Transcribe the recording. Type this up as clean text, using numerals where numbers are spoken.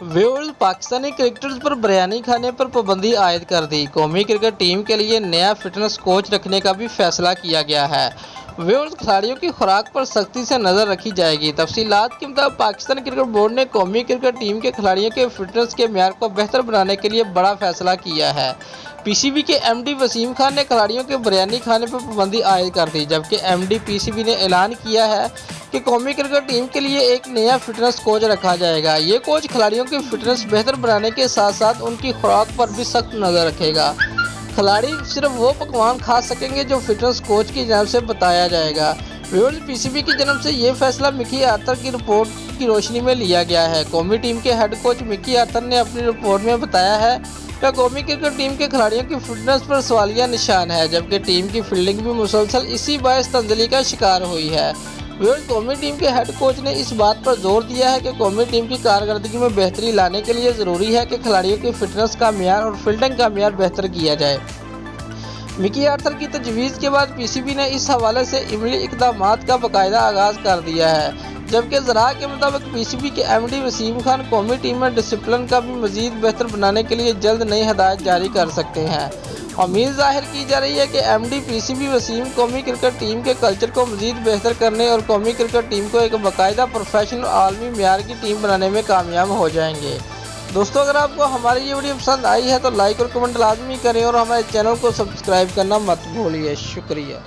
Viewers, Pakistani cricketers पर बिरयानी खाने पर पाबंदी आयद कर दी। कौमी क्रिकेट टीम के लिए नया फिटनेस कोच रखने का भी फैसला किया गया है। व्यूअर्स, खिलाड़ियों की खुराक पर सख्ती से नज़र रखी जाएगी। तफसीलात के मुताबिक पाकिस्तान क्रिकेट बोर्ड ने कौमी क्रिकेट टीम के खिलाड़ियों के फिटनेस के म्यार को बेहतर बनाने के लिए बड़ा फैसला किया है। पीसीबी के एमडी वसीम खान ने खिलाड़ियों के बिरयानी खाने पर पाबंदी आयद कर दी, जबकि एमडी पीसीबी ने ऐलान किया है कि कौमी क्रिकेट टीम के लिए एक नया फिटनेस कोच रखा जाएगा। ये कोच खिलाड़ियों की फिटनेस बेहतर बनाने के साथ साथ उनकी खुराक पर भी सख्त नज़र रखेगा। खिलाड़ी सिर्फ वो पकवान खा सकेंगे जो फिटनेस कोच की जानब से बताया जाएगा। व्यूअर्स, पीसीबी की जानब से ये फैसला मिकी आर्थर की रिपोर्ट की रोशनी में लिया गया है। कौमी टीम के हेड कोच मिकी आर्थर ने अपनी रिपोर्ट में बताया है कि कौमी क्रिकेट टीम के खिलाड़ियों की फिटनेस पर सवालिया निशान है, जबकि टीम की फील्डिंग भी मुसलसल इसी बायस तंजली का शिकार हुई है। कौमी टीम के हेड कोच ने इस बात पर जोर दिया है कि कौमी टीम की कारकर्दगी में बेहतरी लाने के लिए ज़रूरी है कि खिलाड़ियों की फिटनेस का म्यार और फील्डिंग का म्यार बेहतर किया जाए। मिकी आर्थर की तजवीज़ के बाद पीसीबी ने इस हवाले से अमली इक़दामात का बाकायदा आगाज़ कर दिया है, जबकि ज़रा के मुताबिक पीसीबी के एमडी वसीम खान कौमी टीम में डिसिप्लिन का भी मज़ीद बेहतर बनाने के लिए जल्द नई हदायत जारी कर सकते हैं। उम्मीद ज़ाहिर की जा रही है कि एमडी पीसीबी वसीम कौमी क्रिकेट टीम के कल्चर को मज़ीद बेहतर करने और कौमी क्रिकेट टीम को एक बाकायदा प्रोफेशनल आलमी म्यार की टीम बनाने में कामयाब हो जाएंगे। दोस्तों, अगर आपको हमारी ये वीडियो पसंद आई है तो लाइक और कमेंट लाजमी करें और हमारे चैनल को सब्सक्राइब करना मत भूलिए। शुक्रिया।